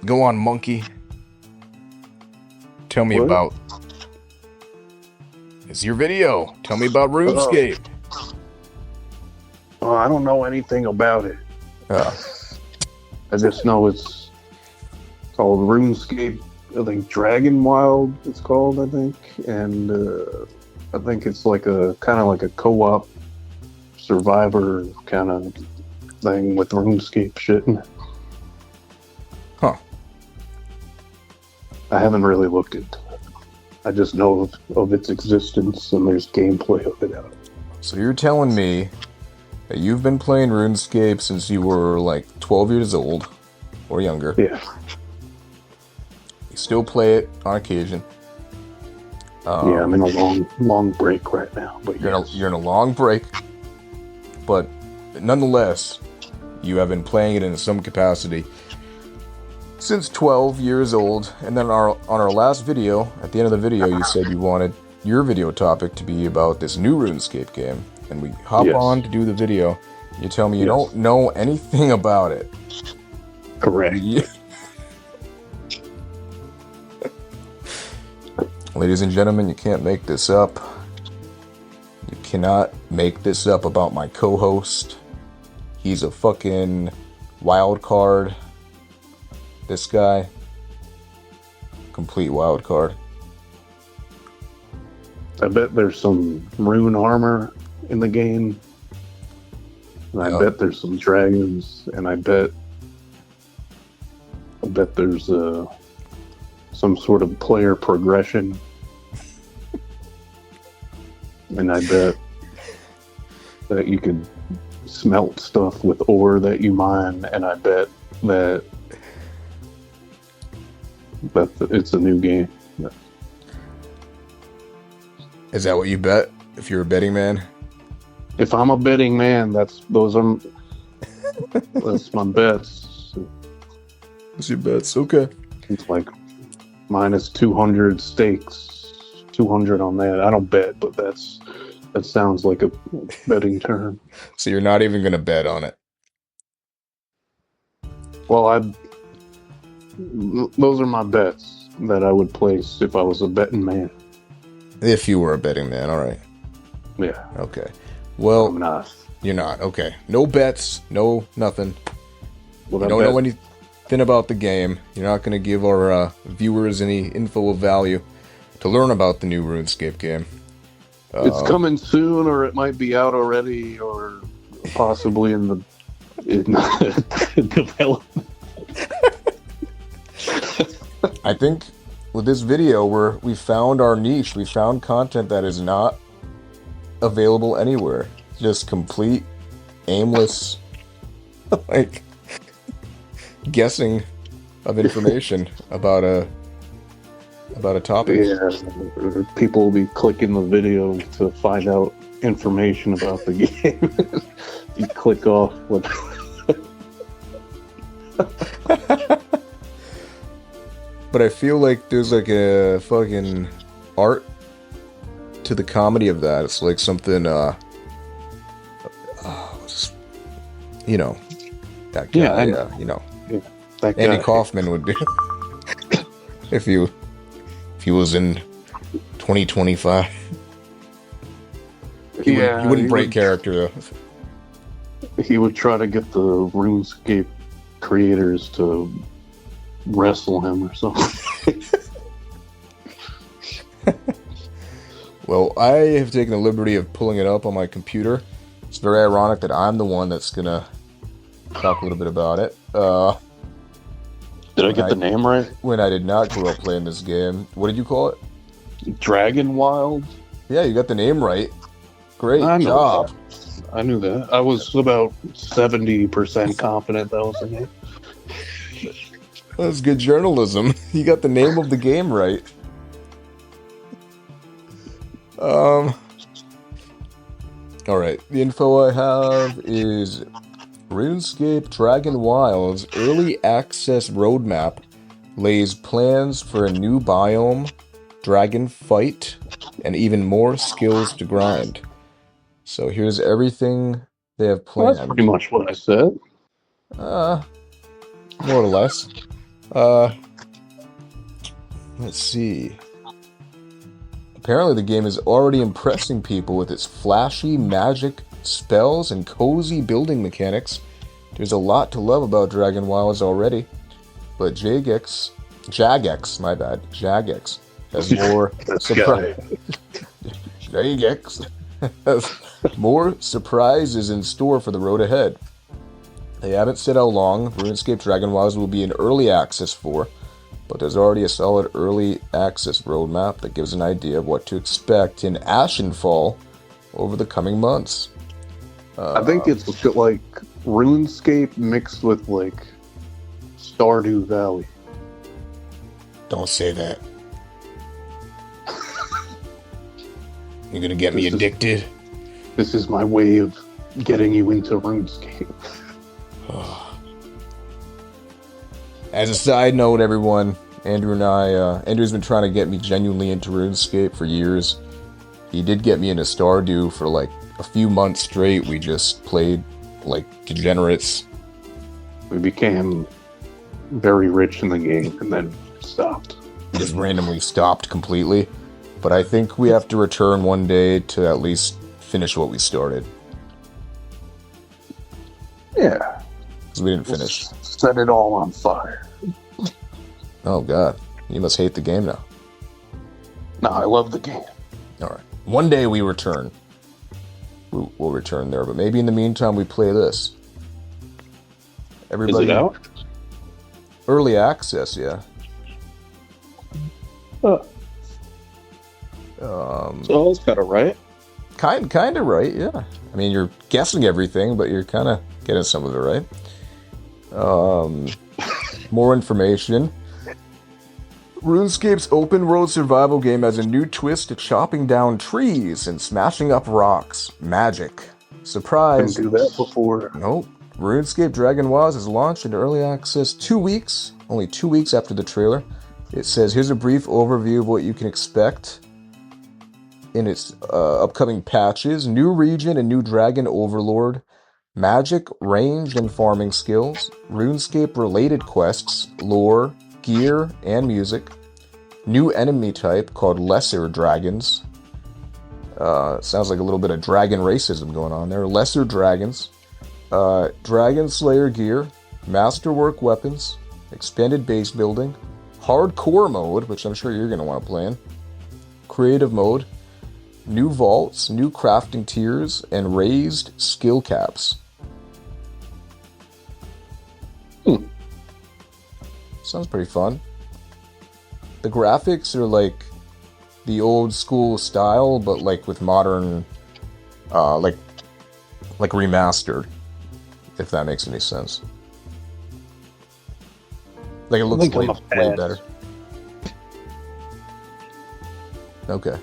Go on, monkey. Tell me What? about... It's your video. Tell me about Oh, RuneScape. I don't know anything about it. Uh, I just know it's called RuneScape, I think Dragonwild it's called, I think. And I think it's like a kind of like a co-op survivor kind of thing with RuneScape shit in it. huh. I haven't really looked into it. I just know of its existence and there's gameplay of it out. So you're telling me that you've been playing RuneScape since you were like 12 years old or younger. Yeah. You still play it on occasion. Yeah, I'm in a long break right now. But You're in a long break, but nonetheless, you have been playing it in some capacity since 12 years old. And then on our last video, at the end of the video, you said you wanted your video topic to be about this new RuneScape game. And we hop on to do the video. You tell me you don't know anything about it. Correct. Yeah. Ladies and gentlemen, you can't make this up. You cannot make this up about my co-host. He's a fucking wild card. This guy. Complete wild card. I bet there's some rune armor in the game. And I bet there's some dragons. And I bet there's some sort of player progression. And I bet that you could smelt stuff with ore that you mine. And I bet that it's a new game. Is that what you bet? If you're a betting man? If I'm a betting man, that's my bets. Those your bets, okay. It's like minus 200 stakes, 200 on that. I don't bet, but that sounds like a betting term. So you're not even gonna bet on it? Well, those are my bets that I would place if I was a betting man. If you were a betting man, alright. Yeah. Okay. Well, I'm not. You're not, okay. No bets, no nothing. Well, You don't know anything about the game. You're not gonna give our viewers any info of value to learn about the new RuneScape game. It's coming soon, or it might be out already, or possibly in development. I think with this video, we found our niche. We found content that is not available anywhere. Just complete, aimless, like, guessing of information about a topic. Yeah, people will be clicking the video to find out information about the game. You click off what. But I feel like there's like a fucking art to the comedy of that. It's like something, you know, that guy, Yeah, I know. you know, Yeah, that Andy guy. Kaufman would do if he was in 2025. He wouldn't break character though. He would try to get the RuneScape creators to wrestle him or something. Well, I have taken the liberty of pulling it up on my computer. It's very ironic that I'm the one that's gonna talk a little bit about it. Did I get the name right? When I did not grow up playing this game. What did you call it? Dragonwild? Yeah, you got the name right. Great job. I knew that. I was about 70% confident that was the name. That's good journalism. You got the name of the game right. Alright, the info I have is RuneScape Dragonwilds Early Access Roadmap lays plans for a new biome, dragon fight, and even more skills to grind. So here's everything they have planned. Well, that's pretty much what I said. More or less. Let's see. Apparently the game is already impressing people with its flashy magic spells and cozy building mechanics. There's a lot to love about Dragonwilds already, but Jagex, my bad, Jagex has more Jagex has more surprises in store for the road ahead. They haven't said how long RuneScape Dragonwilds will be in early access for, but there's already a solid early access roadmap that gives an idea of what to expect in Ashenfall over the coming months. I think it's like RuneScape mixed with like Stardew Valley. Don't say that. You're gonna get me addicted. This is my way of getting you into RuneScape. As a side note, everyone, Andrew's been trying to get me genuinely into RuneScape for years. He did get me into Stardew for like a few months straight. We just played like degenerates. We became very rich in the game and then stopped. Just randomly stopped completely. But I think we have to return one day to at least finish what we started. Yeah. Because we didn't finish. Set it all on fire. Oh god. You must hate the game now. No, I love the game. Alright. One day we return. We'll return there, but maybe in the meantime we play this. Everybody, is it out? Early access, yeah. So it's kind of right. Kind of right, yeah. I mean, you're guessing everything, but you're kind of getting some of it right. More information. RuneScape's open world survival game has a new twist to chopping down trees and smashing up rocks. Magic. Surprise. Didn't do that before. Nope. RuneScape Dragonwilds is launched in early access only 2 weeks after the trailer. It says, here's a brief overview of what you can expect in its upcoming patches. New region and new dragon overlord. Magic, ranged, and farming skills. RuneScape-related quests, lore, gear, and music. New enemy type called Lesser Dragons. Sounds like a little bit of dragon racism going on there. Lesser Dragons. Dragon Slayer gear. Masterwork weapons. Expanded base building. Hardcore mode, which I'm sure you're going to want to play in. Creative mode. New vaults, new crafting tiers, and raised skill caps. Sounds pretty fun. The graphics are like the old school style, but like with modern, like remastered, if that makes any sense. Like it looks way better. Okay.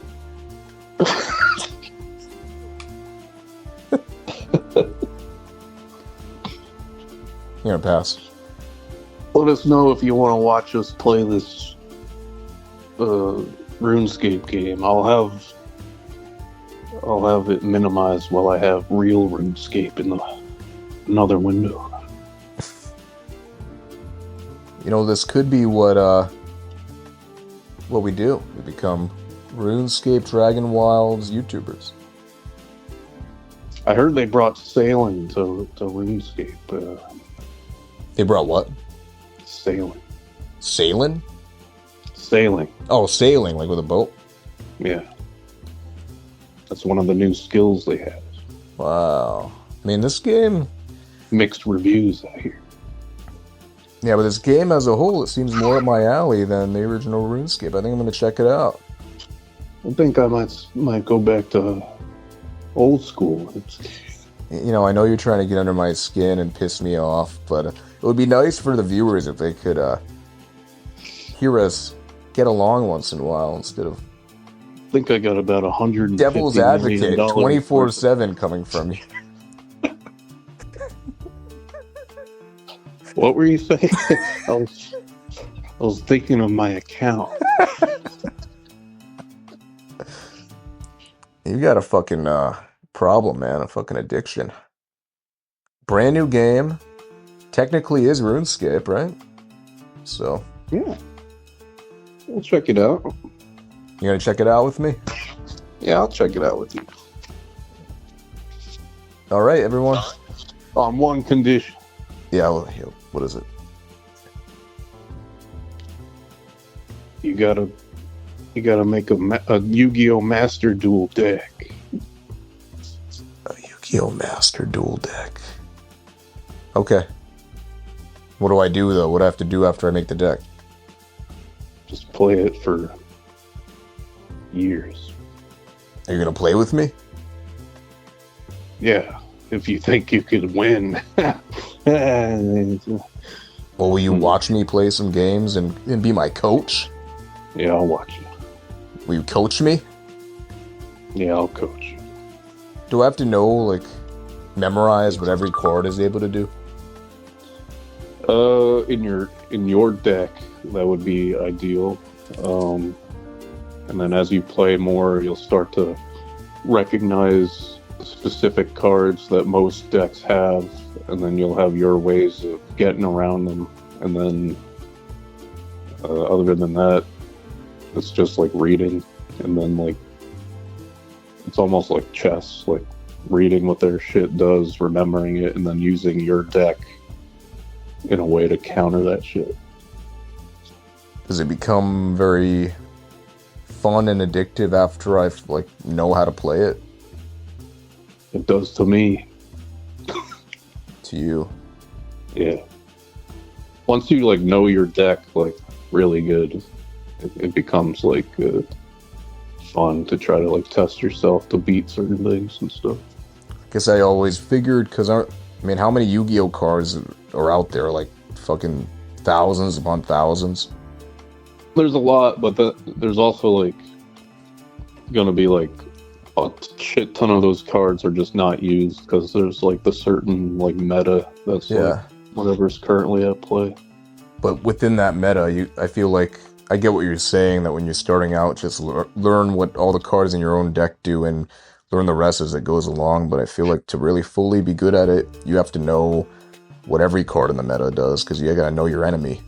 You're gonna pass. Let us know if you want to watch us play this RuneScape game. I'll have it minimized while I have real RuneScape in another window. You know, this could be what we do. We become RuneScape Dragonwilds YouTubers. I heard they brought sailing to RuneScape. They brought what? Sailing. Sailing? Sailing. Oh, sailing, like with a boat? Yeah. That's one of the new skills they have. Wow. I mean, this game... Mixed reviews, I hear. Yeah, but this game as a whole, it seems more up my alley than the original RuneScape. I think I'm going to check it out. I think I might go back to old school. You know, I know you're trying to get under my skin and piss me off, but it would be nice for the viewers if they could hear us get along once in a while instead of... I think I got about 150 Devil's Advocate 24/7 coming from you. What were you saying? I was thinking of my account. You got a fucking problem, man. A fucking addiction. Brand new game. Technically is RuneScape, right? So... Yeah, we'll check it out. You gonna check it out with me? Yeah, I'll check it out with you. All right, everyone. On one condition. Yeah, well, what is it? You gotta make a Yu-Gi-Oh! Master Duel deck. A Yu-Gi-Oh! Master Duel deck. Okay. What do I do, though? What do I have to do after I make the deck? Just play it for years. Are you gonna play with me? Yeah, if you think you could win. Well, will you watch me play some games and be my coach? Yeah, I'll watch you. Will you coach me? Yeah, I'll coach you. Do I have to know, like, memorize what every card is able to do? In your deck, that would be ideal. And then as you play more, you'll start to recognize specific cards that most decks have, and then you'll have your ways of getting around them. And then, other than that, it's just like reading, and then like it's almost like chess, like reading what their shit does, remembering it, and then using your deck in a way to counter that shit. Does it become very fun and addictive after I like know how to play it? It does to me. To you? Yeah. Once you like know your deck like really good, it becomes like fun to try to like test yourself to beat certain things and stuff. Guess I always figured, because I mean, how many Yu-Gi-Oh cards are out there? Like fucking thousands upon thousands. There's a lot, but there's also like gonna be like a shit ton of those cards are just not used because there's like the certain like meta that's like whatever's currently at play. But within that meta, I feel like I get what you're saying, that when you're starting out, just learn what all the cards in your own deck do and learn the rest as it goes along. But I feel like to really fully be good at it, you have to know what every card in the meta does, because you gotta know your enemy,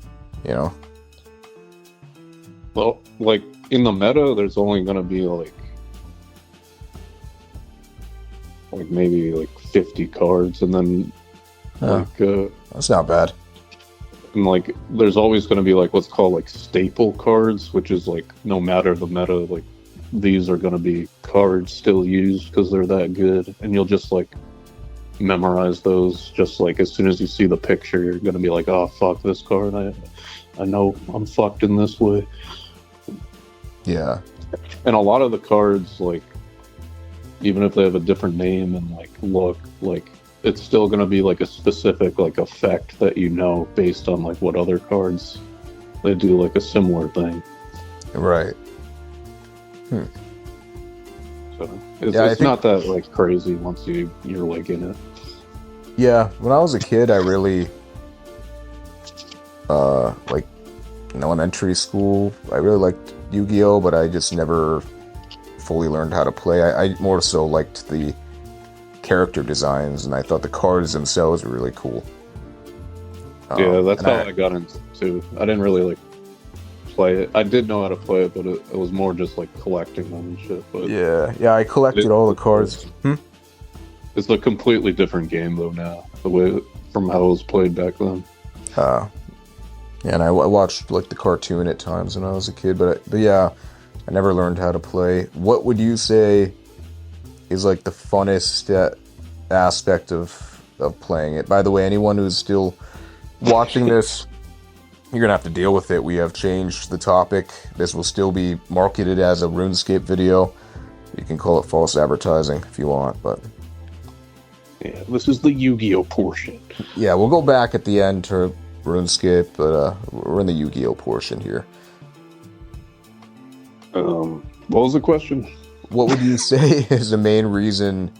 you know? Well, like in the meta, there's only gonna be like maybe like 50 cards, and then that's not bad. And like there's always going to be like what's called like staple cards, which is like no matter the meta, like these are going to be cards still used because they're that good, and you'll just like memorize those. Just like as soon as you see the picture, you're going to be like, oh fuck this card, I know I'm fucked in this way. Yeah. And a lot of the cards, like even if they have a different name and like look, like it's still going to be like a specific like effect that you know based on like what other cards they do like a similar thing. Right. So it's not that like crazy once you're like in it. Yeah, when I was a kid, I really like in elementary school, I really liked Yu-Gi-Oh, but I just never fully learned how to play. I more so liked the character designs, and I thought the cards themselves were really cool. Yeah, that's how I got into. I didn't really like play it. I did know how to play it, but it was more just like collecting them and shit. But yeah, I collected all the cards. It's a completely different game though now, the way from how it was played back then. Yeah, and I watched like the cartoon at times when I was a kid, but yeah, I never learned how to play. What would you say is like the funnest aspect of playing it? By the way, anyone who's still watching this, you're gonna have to deal with it. We have changed the topic. This will still be marketed as a RuneScape video. You can call it false advertising if you want, but yeah, this is the Yu-Gi-Oh portion. Yeah, we'll go back at the end to RuneScape, but we're in the Yu-Gi-Oh portion here. What was the question? What would you say is the main reason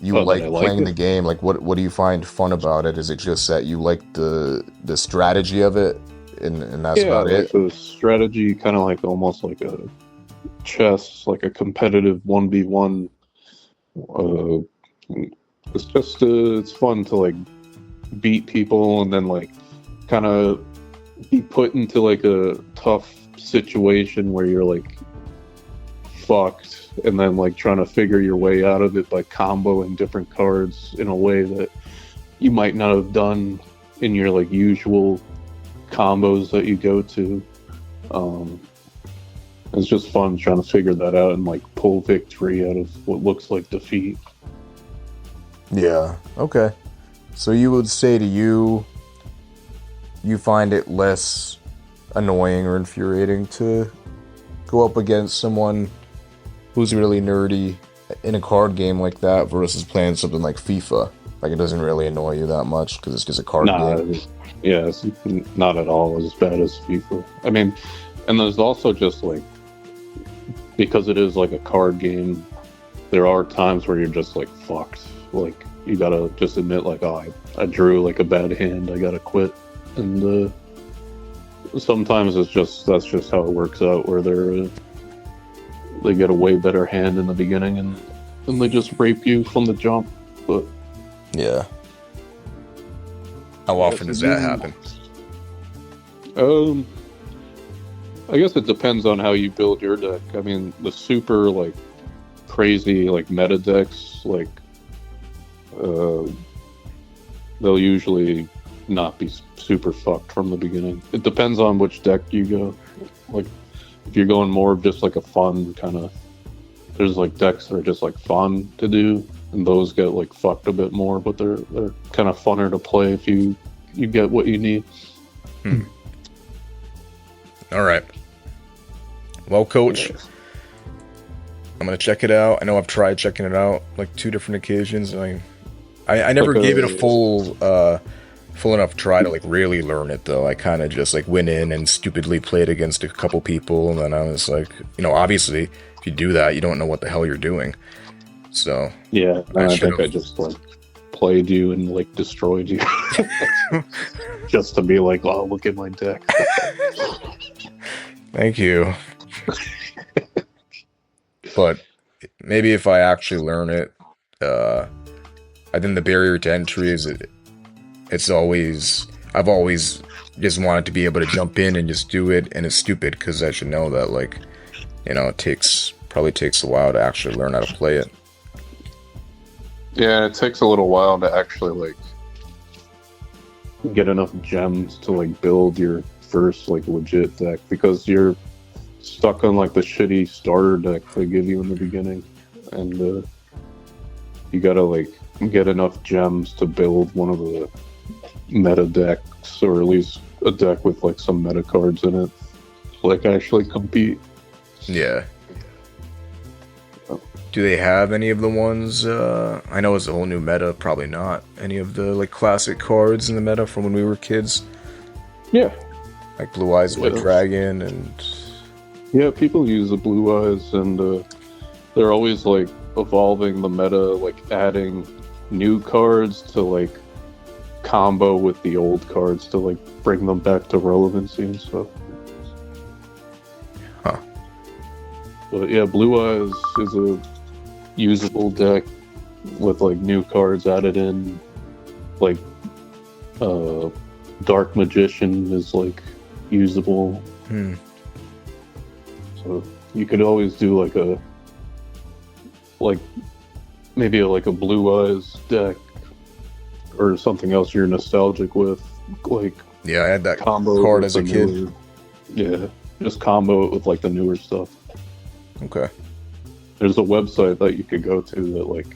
you like playing the game? Like, what do you find fun about it? Is it just that you like the strategy of it, and that's about it? Yeah, the strategy, kind of like almost like a chess, like a competitive 1v1. It's just it's fun to like beat people and then like kind of be put into like a tough situation where you're like fucked, and then like trying to figure your way out of it by comboing different cards in a way that you might not have done in your like usual combos that you go to. It's just fun trying to figure that out and like pull victory out of what looks like defeat. Yeah, okay. So you would say to you find it less annoying or infuriating to go up against someone who's really nerdy in a card game like that versus playing something like FIFA. Like, it doesn't really annoy you that much because it's just a card game. Yeah, it's not at all as bad as FIFA. I mean, and there's also just like, because it is like a card game, there are times where you're just like fucked. Like, you gotta just admit, like, oh, I drew like a bad hand, I gotta quit. And sometimes that's just how it works out, where they get a way better hand in the beginning and they just rape you from the jump. But yeah. How often does that happen? I guess it depends on how you build your deck. I mean, the super like crazy like meta decks, like they'll usually not be super fucked from the beginning. It depends on which deck you go. Like, if you're going more of just like a fun kind of, there's like decks that are just like fun to do, and those get like fucked a bit more, but they're kind of funner to play if you get what you need. All right. Well, Coach, I'm gonna check it out. I know I've tried checking it out like 2 different occasions, and I never gave it a full enough try to like really learn it, though. I kind of just like went in and stupidly played against a couple people, and then I was like, obviously if you do that, you don't know what the hell you're doing. So yeah, I think I just like played you and like destroyed you just to be like, oh, look at my deck. Thank you. But maybe if I actually learn it, I think the barrier to entry is I've always just wanted to be able to jump in and just do it, and it's stupid because I should know that, like, it probably takes a while to actually learn how to play it. Yeah, it takes a little while to actually like get enough gems to like build your first like legit deck, because you're stuck on like the shitty starter deck they give you in the beginning, and you gotta like get enough gems to build one of the meta decks, or at least a deck with like some meta cards in it, to like actually compete. Yeah. Do they have any of the ones, I know it's a whole new meta, probably not, any of the like classic cards in the meta from when we were kids? Yeah. Like Blue Eyes White Dragon and... Yeah, people use the Blue Eyes, and they're always like evolving the meta, like adding new cards to like combo with the old cards to like bring them back to relevancy and stuff. Huh. But yeah, Blue Eyes is a usable deck with like new cards added in. Like Dark Magician is like usable. So you could always do maybe a Blue Eyes deck or something else you're nostalgic with. Like, yeah, I had that combo card as a kid. Newer, yeah, just combo it with like the newer stuff. Okay. There's a website that you could go to that like,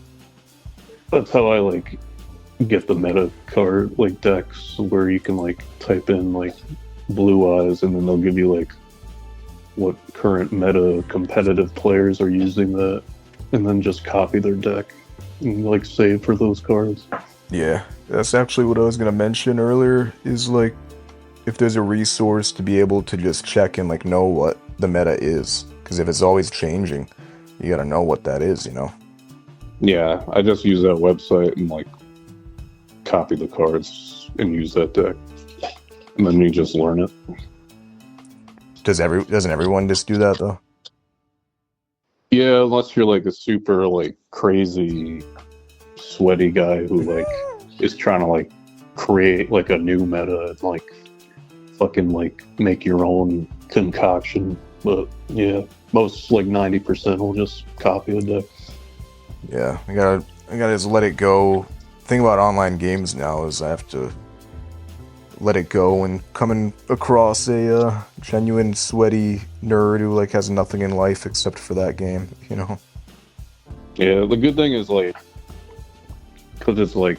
that's how I like get the meta card like decks, where you can like type in like Blue Eyes, and then they'll give you like what current meta competitive players are using that, and then just copy their deck and like save for those cards. Yeah, that's actually what I was gonna mention earlier, is like if there's a resource to be able to just check and like know what the meta is, because if it's always changing, you gotta know what that is, Yeah, I just use that website and like copy the cards and use that deck, and then you just learn it. Doesn't everyone just do that though? Yeah, unless you're like a super like crazy sweaty guy who like is trying to like create like a new meta and like fucking like make your own concoction. But yeah, most like 90% will just copy a deck. Yeah, I gotta just let it go. Thing about online games now is I have to let it go, and coming across a genuine sweaty nerd who like has nothing in life except for that game, you know. Yeah, the good thing is like, because it's like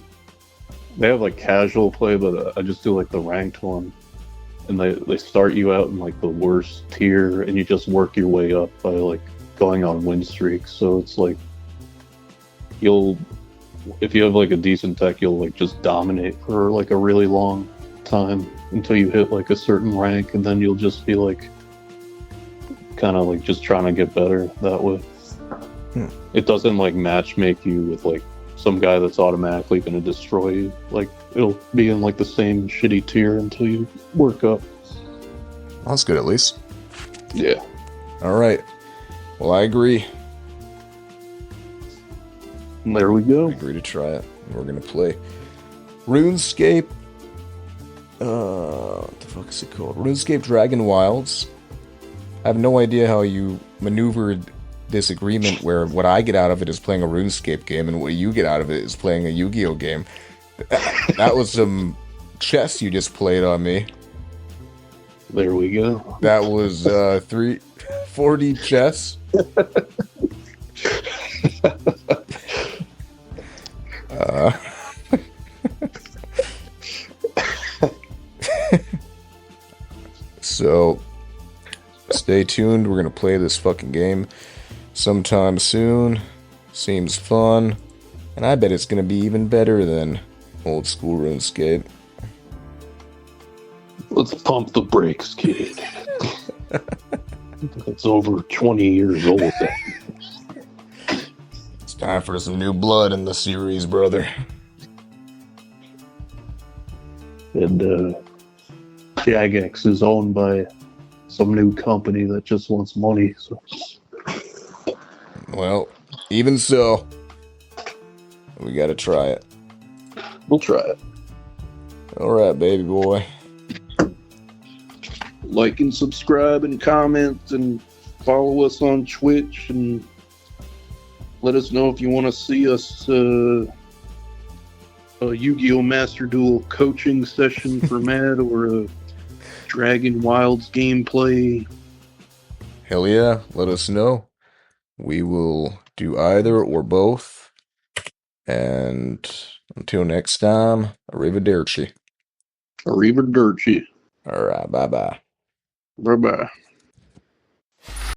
they have like casual play, but I just do like the ranked one, and they start you out in like the worst tier, and you just work your way up by like going on win streaks. So it's like you'll, if you have like a decent tech, you'll like just dominate for like a really long time until you hit like a certain rank, and then you'll just be like kind of like just trying to get better that way. It doesn't like match make you with like some guy that's automatically going to destroy you. Like it'll be in like the same shitty tier until you work up. That's good at least. Yeah. All right. Well, I agree. And there we go. I agree to try it. We're gonna play RuneScape. What the fuck is it called? RuneScape Dragonwilds. I have no idea how you maneuvered this agreement where what I get out of it is playing a RuneScape game and what you get out of it is playing a Yu-Gi-Oh game. That was some chess you just played on me. There we go. That was 340 chess. So stay tuned. We're gonna play this fucking game sometime soon. Seems fun, and I bet it's gonna be even better than old school RuneScape. Let's pump the brakes, kid. It's over 20 years old. It's time for some new blood in the series, brother. And Jagex is owned by some new company that just wants money. So. Well, even so, we gotta try it. We'll try it. Alright, baby boy. Like and subscribe and comment and follow us on Twitch and let us know if you want to see us a Yu-Gi-Oh! Master Duel coaching session for Matt or a Dragonwilds gameplay. Hell yeah, let us know. We will do either or both. And until next time, arrivederci. Arrivederci. Alright, bye-bye. Bye-bye.